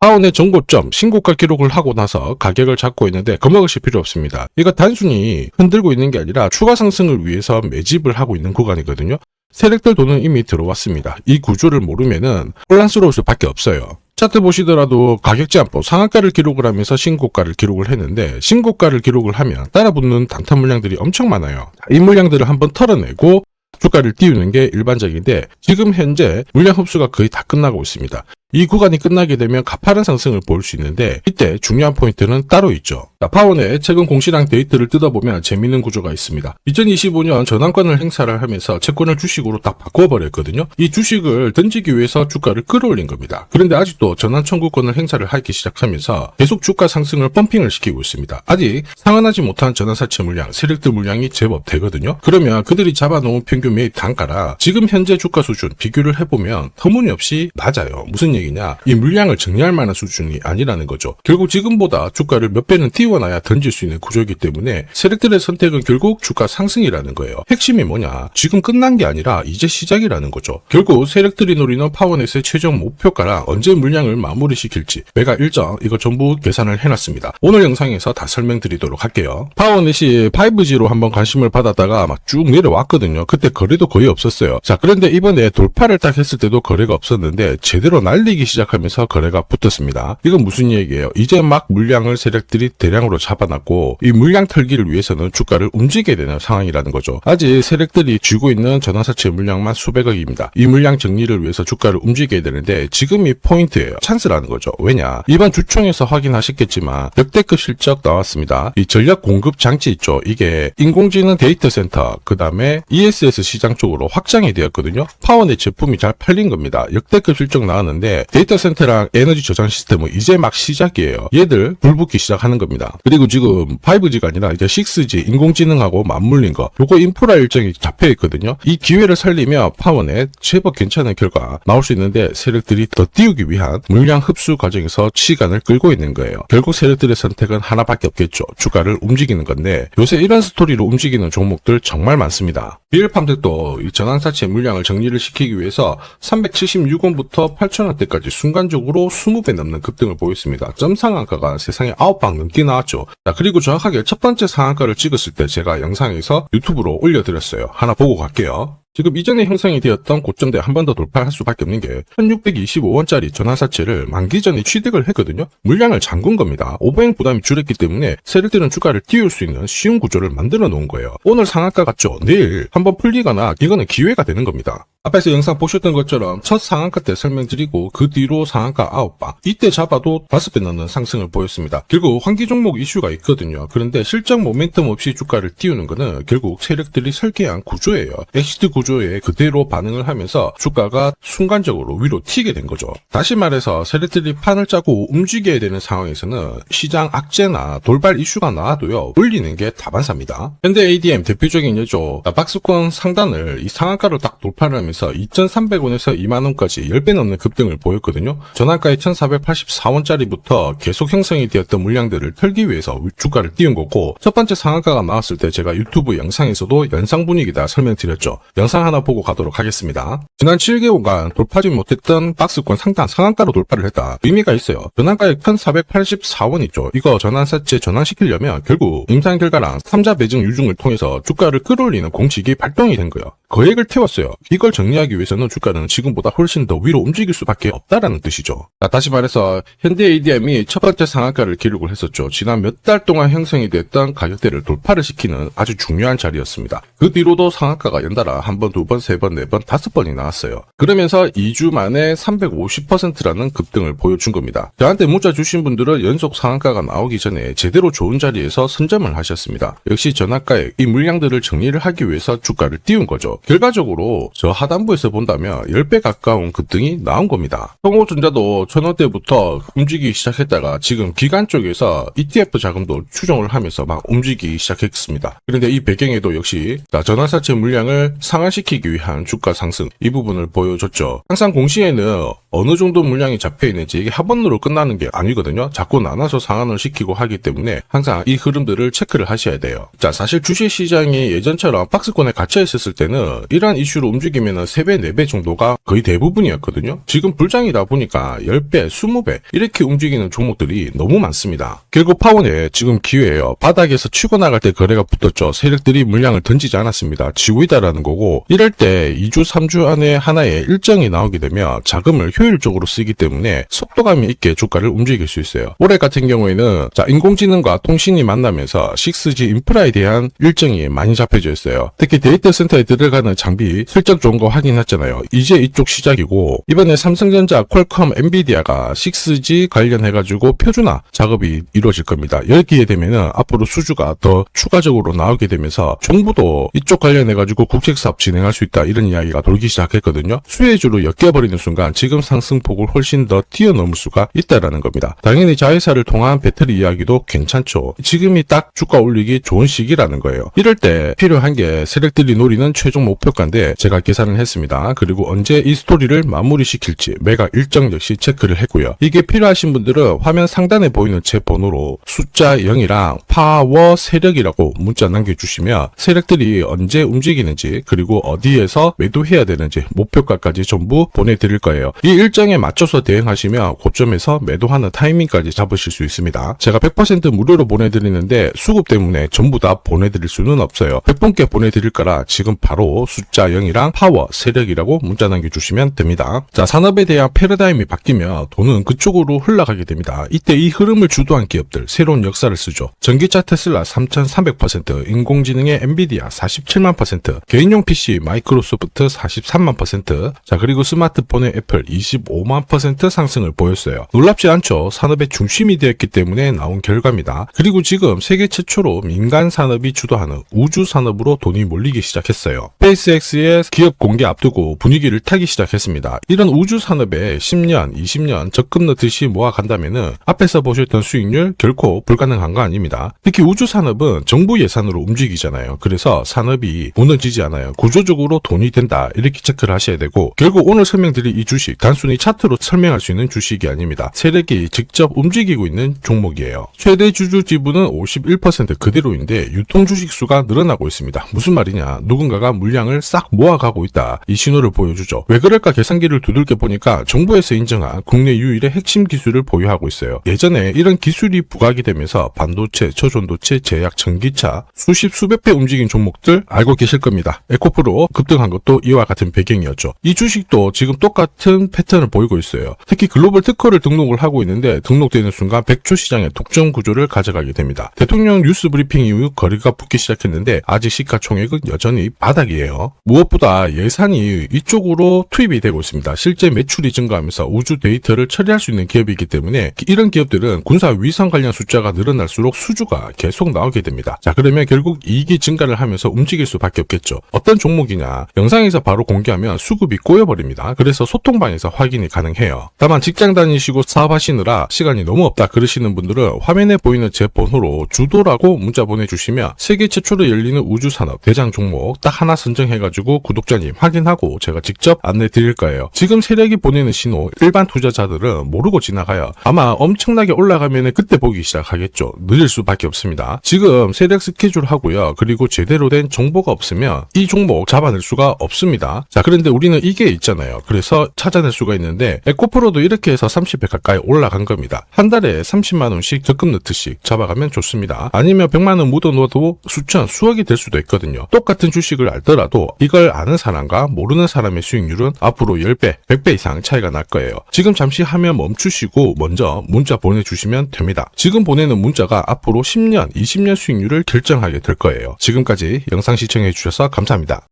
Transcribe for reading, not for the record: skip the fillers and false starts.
파원의 전고점 신고가 기록을 하고 나서 가격을 잡고 있는데 겁먹으실 필요 없습니다. 이거 단순히 흔들고 있는 게 아니라 추가 상승을 위해서 매집을 하고 있는 구간이거든요. 세력들 돈은 이미 들어왔습니다. 이 구조를 모르면은 혼란스러울 수밖에 없어요. 차트 보시더라도 가격 제한법 상한가를 기록을 하면서 신고가를 기록을 했는데, 신고가를 기록을 하면 따라붙는 단타 물량들이 엄청 많아요. 이 물량들을 한번 털어내고 주가를 띄우는 게 일반적인데, 지금 현재 물량 흡수가 거의 다 끝나고 있습니다. 이 구간이 끝나게 되면 가파른 상승을 볼 수 있는데, 이때 중요한 포인트는 따로 있죠. 파원의 최근 공시랑 데이터를 뜯어보면 재밌는 구조가 있습니다. 2025년 전환권을 행사를 하면서 채권을 주식으로 딱 바꿔버렸거든요. 이 주식을 던지기 위해서 주가를 끌어올린 겁니다. 그런데 아직도 전환 청구권을 행사를 하기 시작하면서 계속 주가 상승을 펌핑을 시키고 있습니다. 아직 상환하지 못한 전환사채 물량, 세력들 물량이 제법 되거든요. 그러면 그들이 잡아놓은 평균 매입 단가라 지금 현재 주가 수준 비교를 해보면 터무니없이 낮아요. 무슨 얘기냐? 이 물량을 정리할 만한 수준이 아니라는 거죠. 결국 지금보다 주가를 몇 배는 띄워놔야 던질 수 있는 구조이기 때문에 세력들의 선택은 결국 주가 상승이라는 거예요. 핵심이 뭐냐? 지금 끝난 게 아니라 이제 시작이라는 거죠. 결국 세력들이 노리는 파워넷의 최종 목표가랑 언제 물량을 마무리시킬지 매가 일정 이거 전부 계산을 해놨습니다. 오늘 영상에서 다 설명드리도록 할게요. 파워넷이 5G로 한번 관심을 받았다가 막 쭉 내려왔거든요. 그때 거래도 거의 없었어요. 자, 그런데 이번에 돌파를 딱 했을 때도 거래가 없었는데 제대로 날리기 시작하면서 거래가 붙었습니다. 이건 무슨 얘기예요? 이제 막 물량을 세력들이 대량으로 잡아놨고 이 물량 털기를 위해서는 주가를 움직여야 되는 상황이라는 거죠. 아직 세력들이 쥐고 있는 전환사채 물량만 수백억입니다. 이 물량 정리를 위해서 주가를 움직여야 되는데 지금이 포인트예요. 찬스라는 거죠. 왜냐? 이번 주총에서 확인하셨겠지만 역대급 실적 나왔습니다. 이 전력 공급 장치 있죠. 이게 인공지능 데이터 센터 그 다음에 ESS 시장 쪽으로 확장이 되었거든요. 파워넷 제품이 잘 팔린 겁니다. 역대급 실적 나왔는데 데이터 센터랑 에너지 저장 시스템은 이제 막 시작이에요. 얘들 불붙기 시작하는 겁니다. 그리고 지금 5G가 아니라 이제 6G 인공지능하고 맞물린 거 요거 인프라 일정이 잡혀 있거든요. 이 기회를 살리며 파워넷 제법 괜찮은 결과 나올 수 있는데 세력들이 더 띄우기 위한 물량 흡수 과정에서 시간을 끌고 있는 거예요. 결국 세력들의 선택은 하나밖에 없겠죠. 주가를 움직이는 건데 요새 이런 스토리로 움직이는 종목들 정말 많습니다. 비엘팜들도 이 전환사채 물량을 정리를 시키기 위해서 376원부터 8,000원대까지 순간적으로 20배 넘는 급등을 보였습니다. 점 상한가가 세상에 9방 넘게 나왔죠. 자, 그리고 정확하게 첫 번째 상한가를 찍었을 때 제가 영상에서 유튜브로 올려드렸어요. 하나 보고 갈게요. 지금 이전에 형성이 되었던 고점대 한 번 더 돌파할 수밖에 없는 게 1625원짜리 전환사채를 만기 전에 취득을 했거든요. 물량을 잠근 겁니다. 오버행 부담이 줄었기 때문에 세력들은 주가를 띄울 수 있는 쉬운 구조를 만들어 놓은 거예요. 오늘 상한가 같죠? 내일 한번 풀리거나 이거는 기회가 되는 겁니다. 앞에서 영상 보셨던 것처럼 첫 상한가 때 설명드리고 그 뒤로 상한가 9방 이때 잡아도 5배 넘는 상승을 보였습니다. 결국 환기 종목 이슈가 있거든요. 그런데 실적 모멘텀 없이 주가를 띄우는 거는 결국 세력들이 설계한 구조예요. 엑시트 구조에 그대로 반응을 하면서 주가가 순간적으로 위로 튀게 된 거죠. 다시 말해서 세력들이 판을 짜고 움직여야 되는 상황에서는 시장 악재나 돌발 이슈가 나와도요 올리는 게 다반사입니다. 현대 ADM 대표적인 예죠. 박스권 상단을 이 상한가로 딱 돌파를 하면서 2,300원에서 2만원까지 10배 넘는 급등을 보였거든요. 전환가의 1,484원짜리부터 계속 형성이 되었던 물량들을 털기 위해서 주가를 띄운 거고, 첫 번째 상한가가 나왔을 때 제가 유튜브 영상에서도 연상 분위기다 설명드렸죠. 영상 하나 보고 가도록 하겠습니다. 지난 7개월간 돌파하지 못했던 박스권 상단 상한가로 돌파를 했다. 의미가 있어요. 전환가액 1,484원 있죠. 이거 전환사채 전환시키려면 결국 임상 결과랑 3자 배정 유중을 통해서 주가를 끌어올리는 공식이 발동이 된 거예요. 거액을 태웠어요. 이걸 정리하기 위해서는 주가는 지금보다 훨씬 더 위로 움직일 수밖에 없다라는 뜻이죠. 자, 다시 말해서 현대 ADM이 첫 번째 상한가를 기록을 했었죠. 지난 몇 달 동안 형성이 됐던 가격대를 돌파를 시키는 아주 중요한 자리였습니다. 그 뒤로도 상한가가 연달아 한 번, 두 번, 세 번, 네 번, 5번이 나왔어요. 그러면서 2주 만에 350%라는 급등을 보여준 겁니다. 저한테 문자 주신 분들은 연속 상한가가 나오기 전에 제대로 좋은 자리에서 선점을 하셨습니다. 역시 전환가에 이 물량들을 정리를 하기 위해서 주가를 띄운 거죠. 결과적으로 저 하단부에서 본다면 10배 가까운 급등이 나온 겁니다. 성호전자도 1,000원대부터 움직이기 시작했다가 지금 기관 쪽에서 ETF 자금도 추정을 하면서 막 움직이기 시작했습니다. 그런데 이 배경에도 역시 전환사채 물량을 상환시키기 위한 주가 상승 이 부분을 보여줬죠. 항상 공시에는 어느 정도 물량이 잡혀 있는지 이게 한 번으로 끝나는 게 아니거든요. 자꾸 나눠서 상환을 시키고 하기 때문에 항상 이 흐름들을 체크를 하셔야 돼요. 자, 사실 주식시장이 예전처럼 박스권에 갇혀 있었을 때는 이러한 이슈로 움직이면 3배, 4배 정도가 거의 대부분이었거든요. 지금 불장이다 보니까 10배, 20배 이렇게 움직이는 종목들이 너무 많습니다. 결국 파원에 지금 기회예요. 바닥에서 치고 나갈 때 거래가 붙었죠. 세력들이 물량을 던지지 않았습니다. 지고 있다라는 거고, 이럴 때 2주, 3주 안에 하나의 일정이 나오게 되면 자금을 효율적으로 쓰기 때문에 속도감 있게 주가를 움직일 수 있어요. 올해 같은 경우에는 인공지능과 통신이 만나면서 6G 인프라에 대한 일정이 많이 잡혀져 있어요. 특히 데이터 센터에 들어가는 장비 실적 좋은 거 확인했잖아요. 이제 이쪽 시작이고, 이번에 삼성전자, 퀄컴, 엔비디아가 6G 관련해가지고 표준화 작업이 이루어질 겁니다. 여기에 되면은 앞으로 수주가 더 추가적으로 나오게 되면서 정부도 이쪽 관련해가지고 국책사업 진행할 수 있다, 이런 이야기가 돌기 시작했거든요. 수혜주로 엮여버리는 순간 지금 상승폭을 훨씬 더 뛰어넘을 수가 있다라는 겁니다. 당연히 자회사를 통한 배터리 이야기도 괜찮죠. 지금이 딱 주가 올리기 좋은 시기라는 거예요. 이럴 때 필요한 게 세력들이 노리는 최종 목표가인데 제가 계산을 했습니다. 그리고 언제 이 스토리를 마무리시킬지 매각 일정 역시 체크를 했고요. 이게 필요하신 분들은 화면 상단에 보이는 제 번호로 숫자 0이랑 파워 세력이라고 문자 남겨주시면 세력들이 언제 움직이는지, 그리고 어디에서 매도해야 되는지 목표가까지 전부 보내드릴 거예요. 이 일정에 맞춰서 대응하시면 고점에서 매도하는 타이밍까지 잡으실 수 있습니다. 제가 100% 무료로 보내드리는데 수급 때문에 전부 다 보내드릴 수는 없어요. 100분께 보내드릴 거라 지금 바로 숫자 0이랑 파워 세력이라고 문자 남겨주시면 됩니다. 자, 산업에 대한 패러다임이 바뀌면 돈은 그쪽으로 흘러가게 됩니다. 이때 이 흐름을 주도한 기업들 새로운 역사를 쓰죠. 전기차 테슬라 3300%, 인공지능의 엔비디아 47만%, 개인용 PC 마이크로소프트 43만%, 자, 그리고 스마트폰의 애플 25만% 상승을 보였어요. 놀랍지 않죠? 산업의 중심이 되었기 때문에 나온 결과입니다. 그리고 지금 세계 최초로 민간 산업이 주도하는 우주 산업으로 돈이 몰리기 시작했어요. 스페이스X의 기업 공개 앞두고 분위기를 타기 시작했습니다. 이런 우주 산업에 10년, 20년 적금 넣듯이 모아간다면은 앞에서 보셨던 수익률 결코 불가능한 거 아닙니다. 특히 우주 산업은 정부 예산으로 움직이잖아요. 그래서 산업이 무너지지 않아요. 구조적으로 돈이 된다, 이렇게 체크를 하셔야 되고, 결국 오늘 설명드릴 이 주식 단순히 차트로 설명할 수 있는 주식이 아닙니다. 세력이 직접 움직이고 있는 종목이에요. 최대 주주 지분은 51% 그대로인데 유통 주식 수가 늘어나고 있습니다. 무슨 말이냐, 누군가가 물량을 싹 모아가고 있다, 이 신호를 보여주죠. 왜 그럴까 계산기를 두들겨 보니까 정부에서 인정한 국내 유일의 핵심 기술을 보유하고 있어요. 예전에 이런 기술이 부각이 되면서 반도체, 초전도체, 제약, 전기차 수십 수백 배 움직인 종목들 알고 계실 겁니다. 에코프로 급등한 것도 이와 같은 배경이었죠. 이 주식도 지금 똑같은 패턴을 보이고 있어요. 특히 글로벌 특허를 등록을 하고 있는데 등록되는 순간 100조 시장의 독점 구조를 가져가게 됩니다. 대통령 뉴스 브리핑 이후 거리가 붙기 시작했는데 아직 시가총액은 여전히 바닥이에요. 무엇보다 예산이 이쪽으로 투입이 되고 있습니다. 실제 매출이 증가하면서 우주 데이터를 처리할 수 있는 기업이기 때문에 이런 기업들은 군사 위성 관련 숫자가 늘어날수록 수주가 계속 나오게 됩니다. 자, 그러면 결국 이익이 증가를 하면서 움직일 수밖에 없겠죠. 어떤 종목이냐, 영상에서 바로 공개하면 수급이 꼬여버립니다. 그래서 소통방에서 확인이 가능해요. 다만 직장 다니시고 사업하시느라 시간이 너무 없다 그러시는 분들은 화면에 보이는 제 번호로 주도라고 문자 보내주시면 세계 최초로 열리는 우주산업 대장 종목 딱 하나 선정해가지고 구독자님 확인하고 제가 직접 안내 드릴 거예요. 지금 세력이 보내는 신호 일반 투자자들은 모르고 지나가요. 아마 엄청나게 올라가면 그때 보기 시작하겠죠. 늦을 수밖에 없습니다. 지금 세력 스케줄 하고요. 그리고 제대로 된 정보가 없으면 이 종목 잡아낼 수가 없습니다. 자, 그런데 우리는 이게 있잖아요. 그래서 찾아낼 수가 있는데 에코프로도 이렇게 해서 30배 가까이 올라간 겁니다. 한 달에 30만원씩 적금 넣듯이 잡아가면 좋습니다. 아니면 100만원 묻어놓아도 수천, 수억이 될 수도 있거든요. 똑같은 주식을 알더라도 이걸 아는 사람과 모르는 사람의 수익률은 앞으로 10배, 100배 이상 차이가 날 거예요. 지금 잠시 화면 멈추시고 먼저 문자 보내주시면 됩니다. 지금 보내는 문자가 앞으로 10년, 20년 수익률을 결정하게 될 거예요. 지금까지 영상 시청해 주셔서 감사합니다.